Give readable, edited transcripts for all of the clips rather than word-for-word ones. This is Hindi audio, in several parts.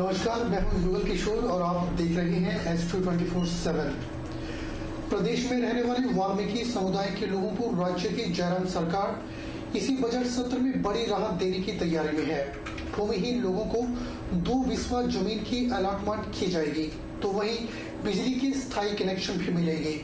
नमस्कार, मैं हूं युगल किशोर और आप देख रहे हैं S2 24/7। प्रदेश में रहने वाले वाल्मीकि समुदाय के लोगों को राज्य की जयराम सरकार इसी बजट सत्र में बड़ी राहत देने की तैयारी में है। भूमिहीन लोगों को 2 बिस्वा जमीन की अलॉटमेंट की जाएगी, तो वहीं बिजली के स्थायी कनेक्शन भी मिलेंगे।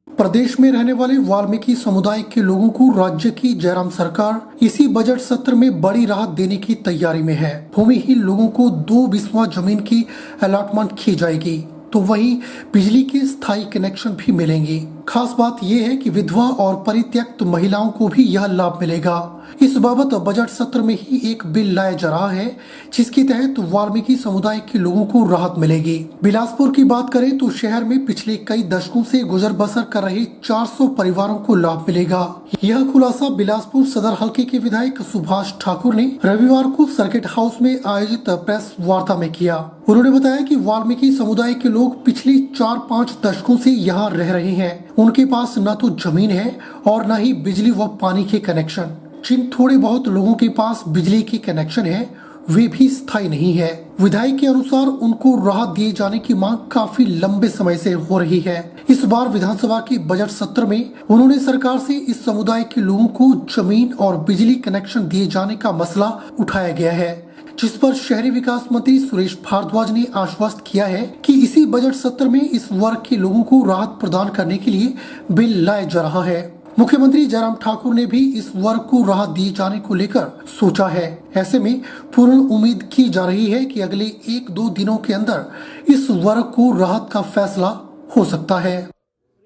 प्रदेश में रहने वाले वाल्मीकि समुदाय के लोगों को राज्य की जयराम सरकार इसी बजट सत्र में बड़ी राहत देने की तैयारी में है। भूमिहीन लोगों को 2 बिस्वा जमीन की अलॉटमेंट की जाएगी, तो वहीं बिजली के स्थायी कनेक्शन भी मिलेंगे। खास बात यह है कि विधवा और परित्यक्त महिलाओं को भी यह लाभ मिलेगा। इस बाबत बजट सत्र में ही एक बिल लाया जा रहा है, जिसके तहत वाल्मीकि समुदाय के लोगों को राहत मिलेगी। बिलासपुर की बात करें तो शहर में पिछले कई दशकों से गुजर बसर कर रहे 400 परिवारों को लाभ मिलेगा। यह खुलासा बिलासपुर सदर हलके के विधायक सुभाष ठाकुर ने रविवार को सर्किट हाउस में आयोजित प्रेस वार्ता में किया। उन्होंने बताया कि वाल्मीकि समुदाय के लोग पिछले 4-5 दशकों से यहाँ रह रहे हैं। उनके पास न तो जमीन है और न ही बिजली व पानी के कनेक्शन। जिन थोड़े बहुत लोगों के पास बिजली के कनेक्शन है, वे भी स्थायी नहीं है। विधायक के अनुसार उनको राहत दिए जाने की मांग काफी लंबे समय से हो रही है। इस बार विधानसभा के बजट सत्र में उन्होंने सरकार से इस समुदाय के लोगों को जमीन और बिजली कनेक्शन दिए जाने का मसला उठाया गया है, जिस पर शहरी विकास मंत्री सुरेश भारद्वाज ने आश्वस्त किया है कि इसी बजट सत्र में इस वर्ग के लोगों को राहत प्रदान करने के लिए बिल लाया जा रहा है। मुख्यमंत्री जयराम ठाकुर ने भी इस वर्ग को राहत दिए जाने को लेकर सोचा है। ऐसे में पूर्ण उम्मीद की जा रही है कि अगले 1-2 दिनों के अंदर इस वर्ग को राहत का फैसला हो सकता है।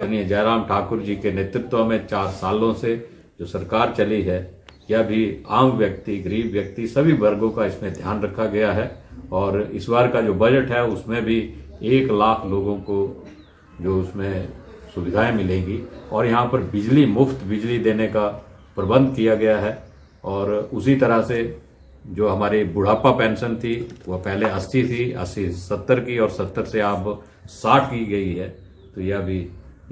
जयराम ठाकुर जी के नेतृत्व में 4 सालों से जो सरकार चली है, यह भी आम व्यक्ति, गरीब व्यक्ति, सभी वर्गों का इसमें ध्यान रखा गया है। और इस बार का जो बजट है उसमें भी 1 लाख लोगों को जो उसमें सुविधाएं मिलेंगी और यहाँ पर बिजली, मुफ्त बिजली देने का प्रबंध किया गया है। और उसी तरह से जो हमारी बुढ़ापा पेंशन थी वह पहले 80 थी, 80 70 की और 70 से अब 60 की गई है। तो यह भी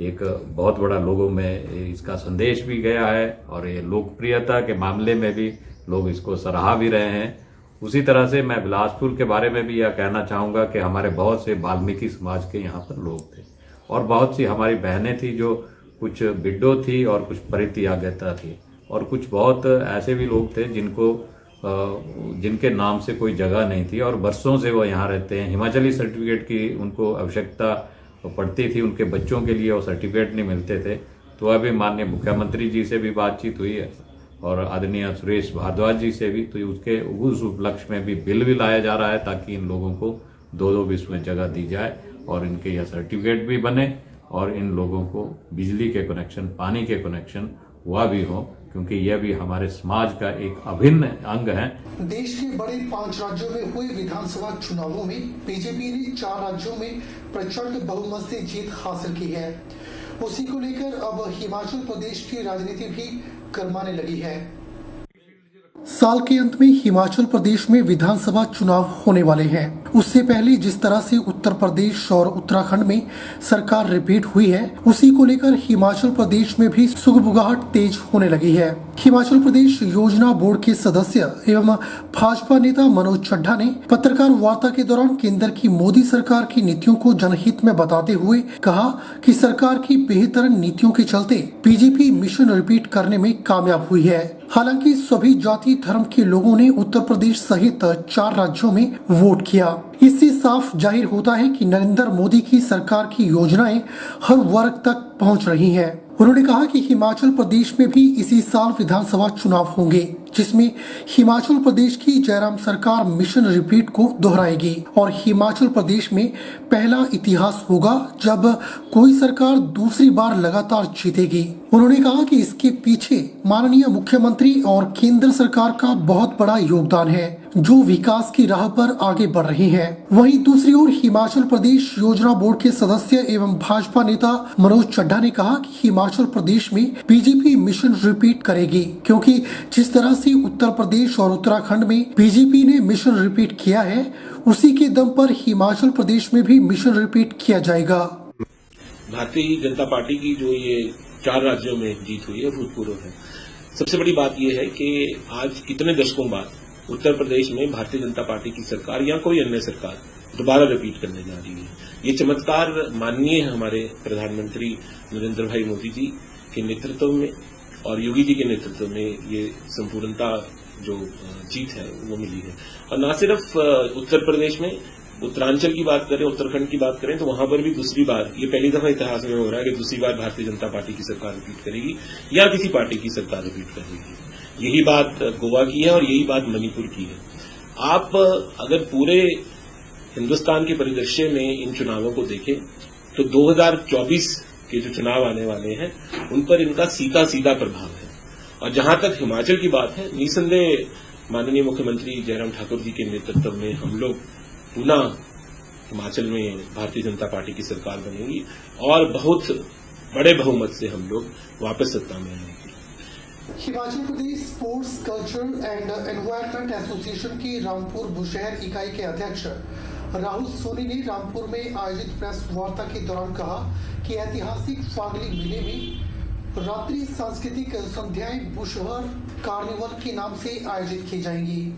एक बहुत बड़ा लोगों में इसका संदेश भी गया है और ये लोकप्रियता के मामले में भी लोग इसको सराहा भी रहे हैं। उसी तरह से मैं बिलासपुर के बारे में भी यह कहना चाहूँगा कि हमारे बहुत से वाल्मीकि समाज के यहाँ पर लोग थे और बहुत सी हमारी बहनें थी जो कुछ बिड्डो थी और कुछ परित्यागता थी और कुछ बहुत ऐसे भी लोग थे जिनके नाम से कोई जगह नहीं थी और वर्षों से वो यहाँ रहते हैं। हिमाचली सर्टिफिकेट की उनको आवश्यकता पड़ती थी, उनके बच्चों के लिए वो सर्टिफिकेट नहीं मिलते थे। तो अभी माननीय मुख्यमंत्री जी से भी बातचीत हुई है और आदरणीय सुरेश भारद्वाज जी से भी, तो उसके उस उपलक्ष्य में भी बिल भी लाया जा रहा है ताकि इन लोगों को 2-2 बिस्वा में जगह दी जाए और इनके यह सर्टिफिकेट भी बने और इन लोगों को बिजली के कनेक्शन, पानी के कनेक्शन वह भी हो, क्योंकि यह भी हमारे समाज का एक अभिन्न अंग है। देश के बड़े 5 राज्यों में हुए विधानसभा चुनावों में बीजेपी ने 4 राज्यों में प्रचंड बहुमत से जीत हासिल की है। उसी को लेकर अब हिमाचल प्रदेश की राजनीति भी गरमाने लगी है। साल के अंत में हिमाचल प्रदेश में विधानसभा चुनाव होने वाले हैं। उससे पहले जिस तरह से उत्तर प्रदेश और उत्तराखंड में सरकार रिपीट हुई है, उसी को लेकर हिमाचल प्रदेश में भी सुगबुगाहट तेज होने लगी है। हिमाचल प्रदेश योजना बोर्ड के सदस्य एवं भाजपा नेता मनोज चड्ढा ने पत्रकार वार्ता के दौरान केंद्र की मोदी सरकार की नीतियों को जनहित में बताते हुए कहा कि सरकार की बेहतर नीतियों के चलते बीजेपी मिशन रिपीट करने में कामयाब हुई है। हालांकि सभी जाति धर्म के लोगों ने उत्तर प्रदेश सहित 4 राज्यों में वोट किया। इससे साफ जाहिर होता है कि नरेंद्र मोदी की सरकार की योजनाएं हर वर्ग तक पहुंच रही हैं। उन्होंने कहा कि हिमाचल प्रदेश में भी इसी साल विधानसभा चुनाव होंगे, जिसमें हिमाचल प्रदेश की जयराम सरकार मिशन रिपीट को दोहराएगी और हिमाचल प्रदेश में पहला इतिहास होगा जब कोई सरकार दूसरी बार लगातार जीतेगी। उन्होंने कहा कि इसके पीछे माननीय मुख्यमंत्री और केंद्र सरकार का बहुत बड़ा योगदान है, जो विकास की राह पर आगे बढ़ रही है। वहीं दूसरी ओर हिमाचल प्रदेश योजना बोर्ड के सदस्य एवं भाजपा नेता मनोज चड्ढा ने कहा कि हिमाचल प्रदेश में बीजेपी मिशन रिपीट करेगी, क्योंकि जिस तरह से उत्तर प्रदेश और उत्तराखंड में बीजेपी ने मिशन रिपीट किया है, उसी के दम पर हिमाचल प्रदेश में भी मिशन रिपीट किया जाएगा। भारतीय जनता पार्टी की जो ये 4 राज्यों में जीत हुई है भूतपूर्व है। सबसे बड़ी बात यह है कि आज कितने दशकों बाद उत्तर प्रदेश में भारतीय जनता पार्टी की सरकार या कोई अन्य सरकार दोबारा रिपीट करने जा रही है। ये चमत्कार माननीय हमारे प्रधानमंत्री नरेंद्र भाई मोदी जी के नेतृत्व में और योगी जी के नेतृत्व में ये संपूर्णता जो जीत है वो मिली है। और न सिर्फ उत्तर प्रदेश में, उत्तरांचल की बात करें, उत्तराखंड की बात करें तो वहां पर भी दूसरी बार, ये पहली दफा इतिहास में हो रहा है कि दूसरी बार भारतीय जनता पार्टी की सरकार रिपीट करेगी या किसी पार्टी की सरकार रिपीट करेगी। यही बात गोवा की है और यही बात मणिपुर की है। आप अगर पूरे हिंदुस्तान के परिदृश्य में इन चुनावों को देखें तो 2024 के जो चुनाव आने वाले हैं उन पर इनका सीधा सीधा प्रभाव है। और जहां तक हिमाचल की बात है, निसंदेह माननीय मुख्यमंत्री जयराम ठाकुर जी के नेतृत्व में हम लोग पुनः हिमाचल में भारतीय जनता पार्टी की सरकार बनेगी और बहुत बड़े बहुमत से हम लोग वापस सत्ता में आएंगे। Himachal Pradesh sports cultural and environment association की रामपुर बुशहर इकाई के अध्यक्ष राहुल सोनी ने रामपुर में आयोजित प्रेस वार्ता के दौरान कहा कि ऐतिहासिक फागली मेले में रात्रि सांस्कृतिक संध्याएं बुशहर कार्निवल के नाम से आयोजित की जाएंगी।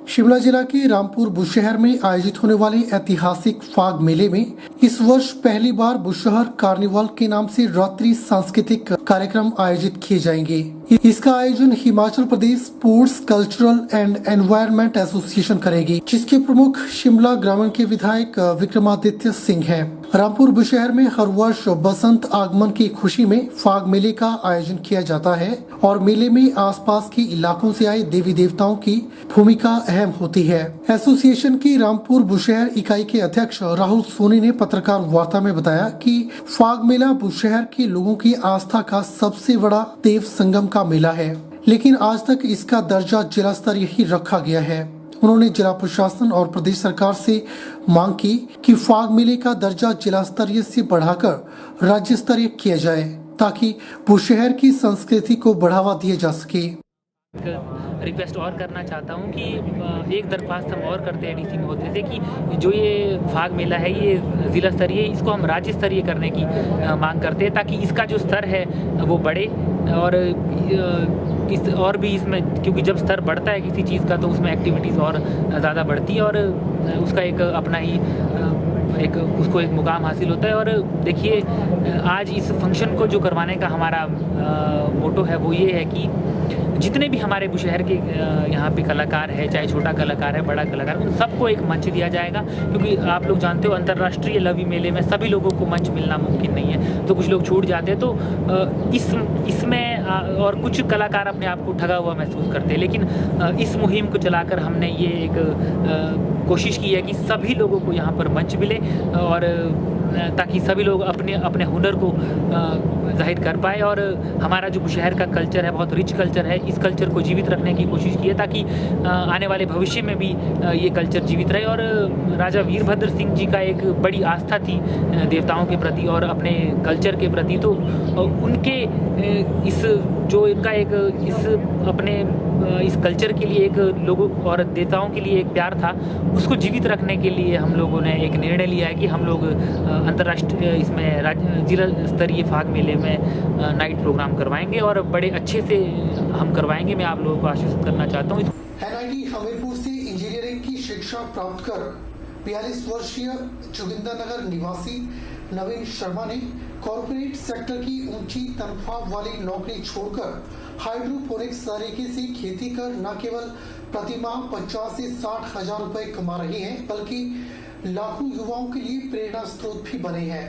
शिमला जिला के रामपुर बुशहर में आयोजित होने वाले ऐतिहासिक फाग मेले में इस वर्ष पहली बार बुशहर कार्निवल के नाम से रात्रि सांस्कृतिक कार्यक्रम आयोजित किए जाएंगे। इसका आयोजन Himachal Pradesh sports cultural and environment association करेगी, जिसके प्रमुख शिमला ग्रामीण के विधायक विक्रमादित्य सिंह हैं। रामपुर बुशहर में हर वर्ष बसंत आगमन की खुशी में फाग मेले का आयोजन किया जाता है और मेले में आसपास के इलाकों से आए देवी देवताओं की भूमिका अहम होती है। एसोसिएशन की रामपुर बुशहर इकाई के अध्यक्ष राहुल सोनी ने पत्रकार वार्ता में बताया कि फाग मेला बुशहर के लोगों की आस्था का सबसे बड़ा देव संगम का मेला है, लेकिन आज तक इसका दर्जा जिला स्तरीय ही रखा गया है। उन्होंने जिला प्रशासन और प्रदेश सरकार से मांग की कि फाग मेले का दर्जा जिला स्तरीय से बढ़ाकर राज्य स्तरीय किया जाए ताकि बुशहर की संस्कृति को बढ़ावा दिया जा सके। रिक्वेस्ट और करना चाहता हूँ कि एक दरख्वास्त हम और करते हैं डीसी महोदय से कि जो ये फाग मेला है ये ज़िला स्तरीय, इसको हम राज्य स्तरीय करने की मांग करते हैं ताकि इसका जो स्तर है वो बढ़े और भी इसमें, क्योंकि जब स्तर बढ़ता है किसी चीज़ का तो उसमें एक्टिविटीज़ और ज़्यादा बढ़ती है और उसका एक अपना ही उसको एक मुकाम हासिल होता है। और देखिए आज इस फंक्शन को जो करवाने का हमारा मोटो है वो ये है कि जितने भी हमारे बुशहर के यहाँ पे कलाकार है, चाहे छोटा कलाकार है बड़ा कलाकार, उन सबको एक मंच दिया जाएगा, क्योंकि आप लोग जानते हो अंतर्राष्ट्रीय लवी मेले में सभी लोगों को मंच मिलना मुमकिन नहीं है, तो कुछ लोग छूट जाते हैं। तो इसमें और कुछ कलाकार अपने आप को ठगा हुआ महसूस करते हैं, लेकिन इस मुहिम को चलाकर हमने ये एक कोशिश की है कि सभी लोगों को यहाँ पर मंच मिले और ताकि सभी लोग अपने अपने हुनर को जाहिर कर पाए। और हमारा जो बुशहर का कल्चर है बहुत रिच कल्चर है, इस कल्चर को जीवित रखने की कोशिश की है ताकि आने वाले भविष्य में भी ये कल्चर जीवित रहे। और राजा वीरभद्र सिंह जी का एक बड़ी आस्था थी देवताओं के प्रति और अपने कल्चर के प्रति, तो उनके इस जो इनका एक इस कल्चर के लिए एक लोगों और देवताओं के लिए एक प्यार था, उसको जीवित रखने के लिए हम लोगों ने एक निर्णय लिया है कि हम लोग अंतर्राष्ट्रीय इसमें जिला स्तरीय फाग मेले में नाइट प्रोग्राम करवाएंगे और बड़े अच्छे से हम करवाएंगे। मैं आप लोगों को आश्वस्त करना चाहता हूँ। NIT हमीरपुर से इंजीनियरिंग की शिक्षा प्राप्त कर 42 वर्षीय जोगिंदरनगर निवासी नवीन शर्मा ने कॉर्पोरेट सेक्टर की ऊंची तनख्वाह वाली नौकरी छोड़कर हाइड्रोपोनिक्स तरीके से खेती कर न केवल प्रतिमाह 50 से 60 हजार रुपए कमा रहे हैं, बल्कि लाखों युवाओं के लिए प्रेरणा स्रोत भी बने हैं।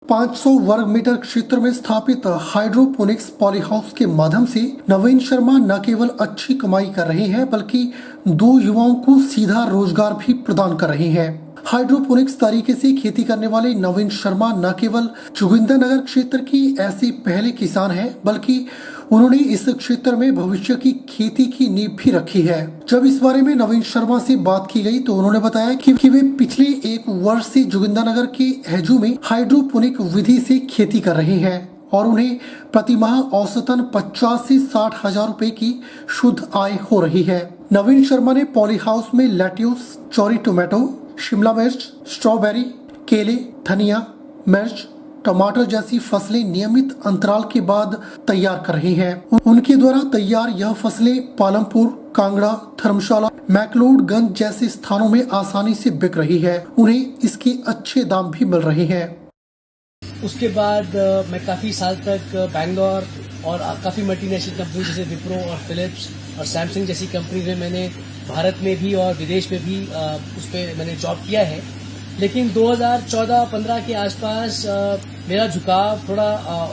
500 वर्ग मीटर क्षेत्र में स्थापित हाइड्रोपोनिक्स पॉली हाउस के माध्यम से नवीन शर्मा न केवल अच्छी कमाई कर रहे हैं, बल्कि 2 युवाओं को सीधा रोजगार भी प्रदान कर रहे हैं। हाइड्रोपोनिक्स तरीके से खेती करने वाले नवीन शर्मा न केवल जोगिंदरनगर क्षेत्र की ऐसे पहले किसान हैं, बल्कि उन्होंने इस क्षेत्र में भविष्य की खेती की नींव भी रखी है। जब इस बारे में नवीन शर्मा से बात की गई तो उन्होंने बताया कि वे पिछले 1 वर्ष से जोगिंदरनगर के हैजू में हाइड्रोपोनिक विधि से खेती कर रहे हैं और उन्हें प्रतिमाह औसतन 50 से 60 हजार रुपए की शुद्ध आय हो रही है। नवीन शर्मा ने पॉली हाउस में लेट्यूस, चौरी टोमेटो, शिमला मिर्च, स्ट्रॉबेरी, केले, धनिया, मिर्च, टमाटर जैसी फसलें नियमित अंतराल के बाद तैयार कर रहे हैं। उनके द्वारा तैयार यह फसलें पालमपुर, कांगड़ा, धर्मशाला, मैक्लोडगंज जैसे स्थानों में आसानी से बिक रही है। उन्हें इसके अच्छे दाम भी मिल रहे हैं। उसके बाद मैं काफ़ी साल तक बैंगलोर और काफ़ी मल्टीनेशनल कंपनी जैसे विप्रो और फिलिप्स और सैमसंग जैसी कंपनी में मैंने भारत में भी और विदेश में भी उस पर मैंने जॉब किया है। लेकिन 2014-15 के आसपास मेरा झुकाव थोड़ा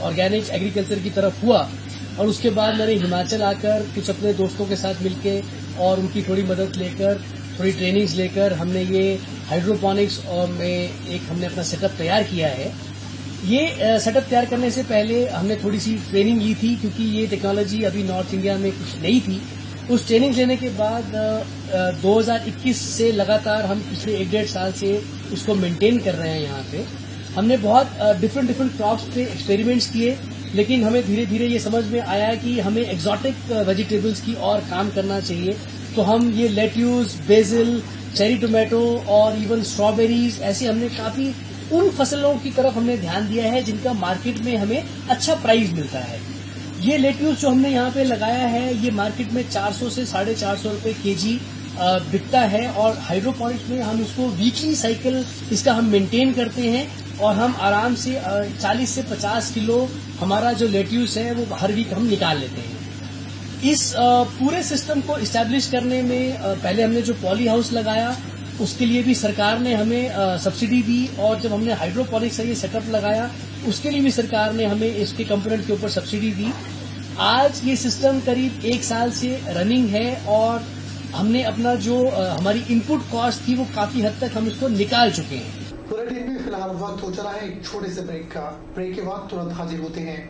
ऑर्गेनिक एग्रीकल्चर की तरफ हुआ और उसके बाद मैंने हिमाचल आकर कुछ अपने दोस्तों के साथ मिलके और उनकी थोड़ी मदद लेकर, थोड़ी ट्रेनिंग्स लेकर हमने ये हाइड्रोपोनिक्स और हमने अपना सेटअप तैयार किया है। ये सेटअप तैयार करने से पहले हमने थोड़ी सी ट्रेनिंग ली थी क्योंकि ये टेक्नोलॉजी अभी नॉर्थ इंडिया में कुछ नई थी। उस ट्रेनिंग लेने के बाद 2021 से लगातार हम पिछले 1-1.5 साल से उसको मेंटेन कर रहे हैं। यहाँ पे हमने बहुत डिफरेंट क्रॉप्स पे एक्सपेरिमेंट्स किए, लेकिन हमें धीरे धीरे ये समझ में आया कि हमें एक्सोटिक वेजिटेबल्स की और काम करना चाहिए। तो हम ये लेट्यूस, बेसिल, चेरी टोमेटो और इवन स्ट्रॉबेरीज ऐसे हमने काफी उन फसलों की तरफ हमने ध्यान दिया है जिनका मार्केट में हमें अच्छा प्राइस मिलता है। ये लेट्यूस जो हमने यहाँ पे लगाया है ये मार्केट में 400 से 450 रुपए केजी बिकता है और हाइड्रोपोनिक्स में हम इसको वीकली साइकिल इसका हम मेंटेन करते हैं और हम आराम से 40 से 50 किलो हमारा जो लेट्यूस है वो हर वीक हम निकाल लेते हैं। इस पूरे सिस्टम को इस्टेब्लिश करने में पहले हमने जो पॉली हाउस लगाया उसके लिए भी सरकार ने हमें सब्सिडी दी और जब हमने हाइड्रोपोनिक्स का ये सेटअप लगाया उसके लिए भी सरकार ने हमें इसके कंपोनेंट के ऊपर सब्सिडी दी। आज ये सिस्टम करीब 1 साल से रनिंग है और हमने अपना जो हमारी इनपुट कॉस्ट थी वो काफी हद तक हम इसको निकाल चुके हैं। बुलेटिन में फिलहाल वक्त हो चला है एक छोटे से ब्रेक का। ब्रेक के बाद तुरंत हाजिर होते हैं।